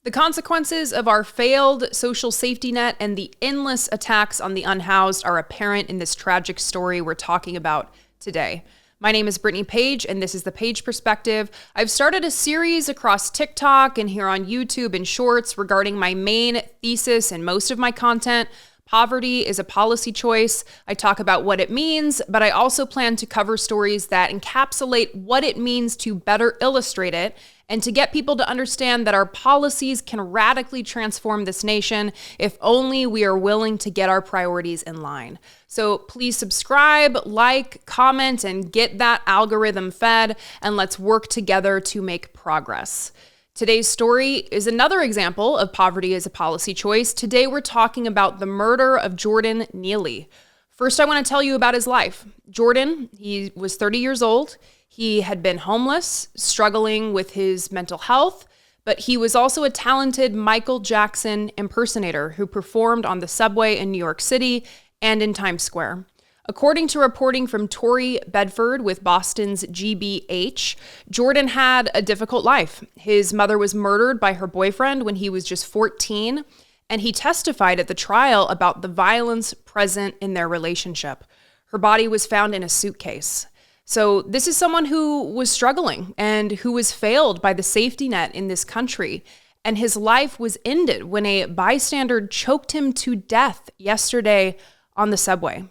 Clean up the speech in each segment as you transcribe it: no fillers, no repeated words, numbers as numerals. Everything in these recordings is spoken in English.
The consequences of our failed social safety net and the endless attacks on the unhoused are apparent in this tragic story we're talking about today. My name is Brittany Page, and this is The Page Perspective. I've started a series across TikTok and here on YouTube and Shorts regarding my main thesis and most of my content. Poverty is a policy choice. I talk about what it means, but I also plan to cover stories that encapsulate what it means to better illustrate it and to get people to understand that our policies can radically transform this nation if only we are willing to get our priorities in line. So please subscribe, like, comment, and get that algorithm fed, and let's work together to make progress. Today's story is another example of poverty as a policy choice. Today we're talking about the murder of Jordan Neely. First, I want to tell you about his life. Jordan, he was 30 years old. He had been homeless, struggling with his mental health, but he was also a talented Michael Jackson impersonator who performed on the subway in New York City and in Times Square. According to reporting from Tori Bedford with Boston's GBH, Jordan had a difficult life. His mother was murdered by her boyfriend when he was just 14, and he testified at the trial about the violence present in their relationship. Her body was found in a suitcase. So this is someone who was struggling and who was failed by the safety net in this country. And his life was ended when a bystander choked him to death yesterday on the subway.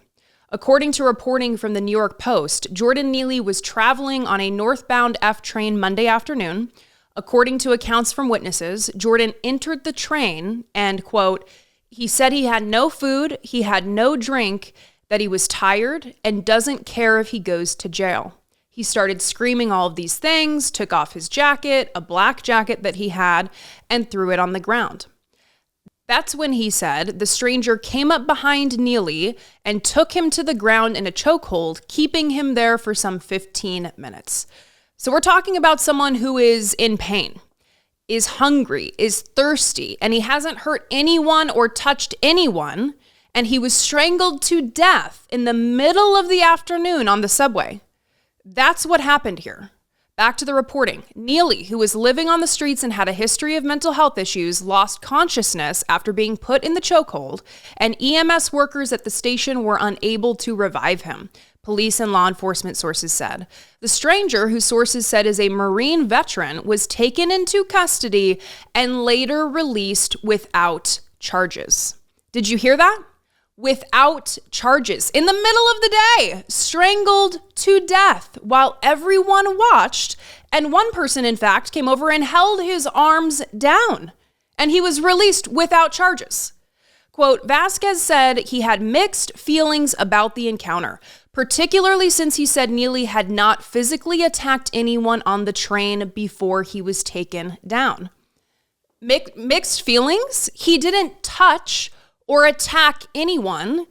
According to reporting from the New York Post, Jordan Neely was traveling on a northbound F train Monday afternoon. According to accounts from witnesses, Jordan entered the train and, quote, he said he had no food, he had no drink, that he was tired and doesn't care if he goes to jail. He started screaming all of these things, took off his jacket, a black jacket that he had, and threw it on the ground. That's when he said the stranger came up behind Neely and took him to the ground in a chokehold, keeping him there for some 15 minutes. So we're talking about someone who is in pain, is hungry, is thirsty, and he hasn't hurt anyone or touched anyone, and he was strangled to death in the middle of the afternoon on the subway. That's what happened here. Back to the reporting. Neely, who was living on the streets and had a history of mental health issues, lost consciousness after being put in the chokehold, and EMS workers at the station were unable to revive him, police and law enforcement sources said. The stranger, who sources said is a Marine veteran, was taken into custody and later released without charges. Did you hear that? Without charges, in the middle of the day, strangled to death while everyone watched. And one person, in fact, came over and held his arms down, and he was released without charges. Quote, Vasquez said he had mixed feelings about the encounter, particularly since he said Neely had not physically attacked anyone on the train before he was taken down. Mixed feelings? He didn't touch or attack anyone,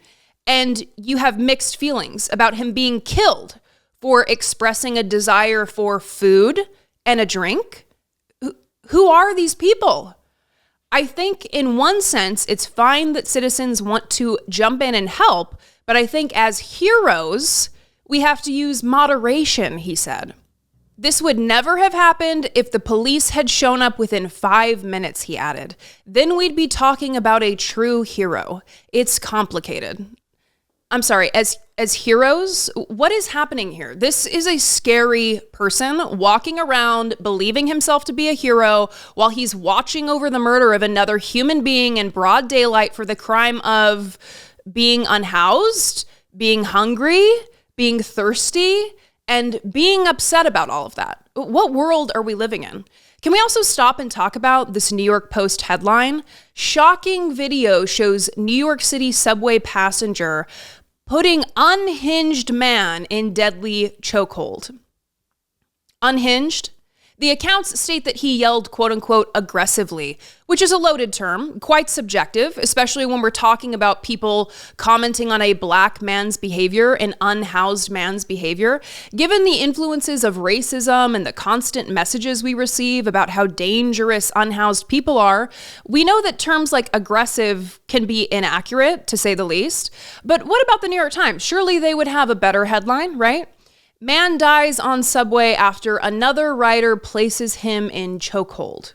and you have mixed feelings about him being killed for expressing a desire for food and a drink? Who are these people? I think in one sense, it's fine that citizens want to jump in and help, but I think as heroes, we have to use moderation, he said. This would never have happened if the police had shown up within 5 minutes, he added. Then we'd be talking about a true hero. It's complicated. I'm sorry, as heroes, what is happening here? This is a scary person walking around believing himself to be a hero while he's watching over the murder of another human being in broad daylight for the crime of being unhoused, being hungry, being thirsty, and being upset about all of that. What world are we living in? Can we also stop and talk about this New York Post headline? Shocking video shows New York City subway passenger putting unhinged man in deadly chokehold. Unhinged? The accounts state that he yelled, quote unquote, aggressively, which is a loaded term, quite subjective, especially when we're talking about people commenting on a black man's behavior, an unhoused man's behavior. Given the influences of racism and the constant messages we receive about how dangerous unhoused people are, we know that terms like aggressive can be inaccurate, to say the least. But what about the New York Times? Surely they would have a better headline, right? Man dies on subway after another rider places him in chokehold.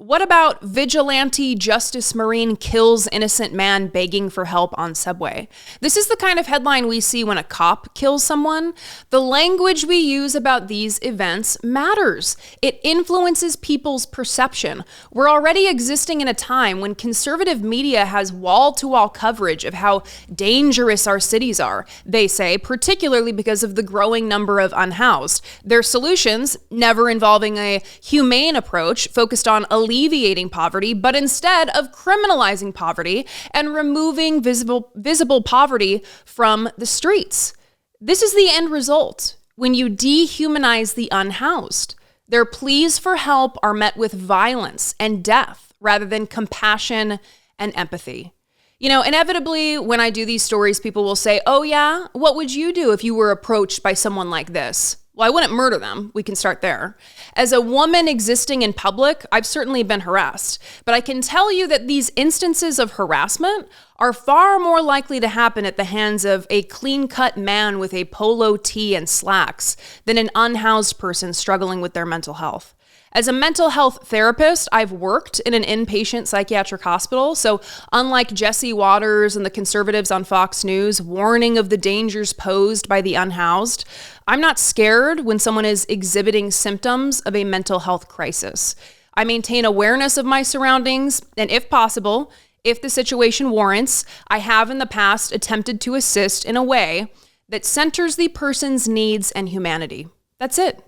What about vigilante Justice Marine kills innocent man begging for help on subway? This is the kind of headline we see when a cop kills someone. The language we use about these events matters. It influences people's perception. We're already existing in a time when conservative media has wall-to-wall coverage of how dangerous our cities are, they say, particularly because of the growing number of unhoused. Their solutions, never involving a humane approach focused on alleviating poverty, but instead of criminalizing poverty and removing visible poverty from the streets. This is the end result when you dehumanize the unhoused. Their pleas for help are met with violence and death rather than compassion and empathy. Inevitably, when I do these stories, people will say, oh yeah, what would you do if you were approached by someone like this? Well, I wouldn't murder them. We can start there. As a woman existing in public, I've certainly been harassed, but I can tell you that these instances of harassment are far more likely to happen at the hands of a clean-cut man with a polo tee and slacks than an unhoused person struggling with their mental health. As a mental health therapist, I've worked in an inpatient psychiatric hospital, so unlike Jesse Waters and the conservatives on Fox News warning of the dangers posed by the unhoused, I'm not scared when someone is exhibiting symptoms of a mental health crisis. I maintain awareness of my surroundings, and if possible, if the situation warrants, I have in the past attempted to assist in a way that centers the person's needs and humanity. That's it.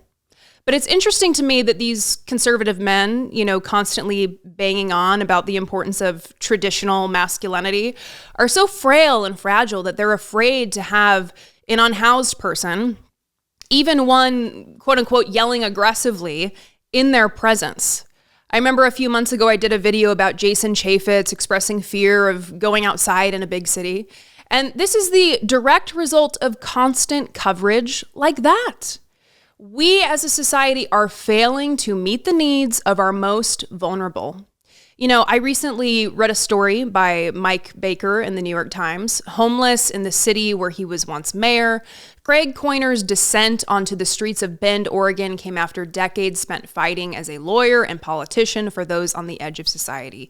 But it's interesting to me that these conservative men, constantly banging on about the importance of traditional masculinity, are so frail and fragile that they're afraid to have an unhoused person, even one, quote unquote, yelling aggressively in their presence. I remember a few months ago, I did a video about Jason Chaffetz expressing fear of going outside in a big city. And this is the direct result of constant coverage like that. We as a society are failing to meet the needs of our most vulnerable. I recently read a story by Mike Baker in the New York Times, homeless in the city where he was once mayor. Craig Coyner's descent onto the streets of Bend, Oregon came after decades spent fighting as a lawyer and politician for those on the edge of society.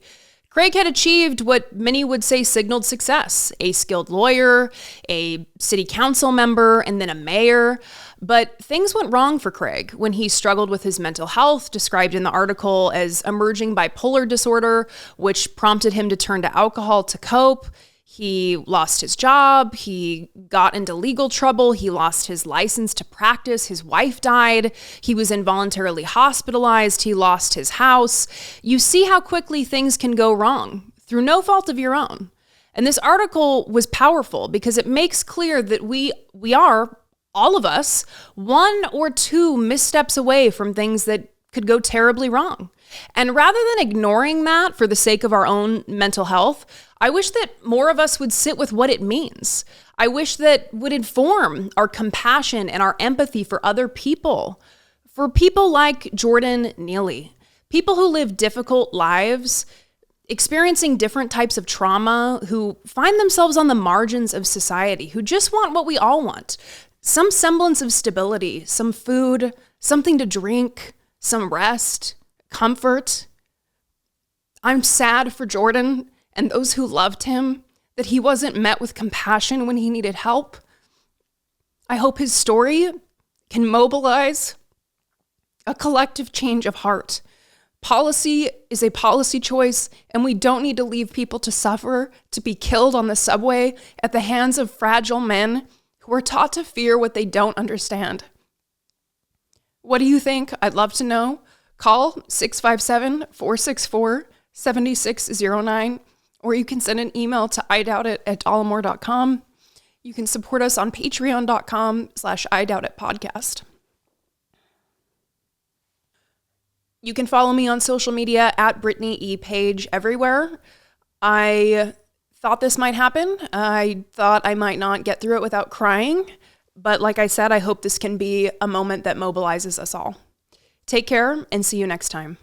Craig had achieved what many would say signaled success: a skilled lawyer, a city council member, and then a mayor. But things went wrong for Craig when he struggled with his mental health, described in the article as emerging bipolar disorder, which prompted him to turn to alcohol to cope. He lost his job, he got into legal trouble, he lost his license to practice, his wife died, he was involuntarily hospitalized, he lost his house. You see how quickly things can go wrong through no fault of your own. And this article was powerful because it makes clear that we are, all of us, one or two missteps away from things that could go terribly wrong. And rather than ignoring that for the sake of our own mental health, I wish that more of us would sit with what it means. I wish that would inform our compassion and our empathy for other people. For people like Jordan Neely, people who live difficult lives, experiencing different types of trauma, who find themselves on the margins of society, who just want what we all want. Some semblance of stability, some food, something to drink, some rest, comfort. I'm sad for Jordan and those who loved him, that he wasn't met with compassion when he needed help. I hope his story can mobilize a collective change of heart. Policy is a policy choice, and we don't need to leave people to suffer, to be killed on the subway at the hands of fragile men who are taught to fear what they don't understand. What do you think? I'd love to know. Call 657-464-7609, or you can send an email to idoubt@dollamore.com. You can support us on patreon.com/idoubtitpodcast. You can follow me on social media at Brittany E. Page everywhere. I thought this might happen. I thought I might not get through it without crying. But like I said, I hope this can be a moment that mobilizes us all. Take care and see you next time.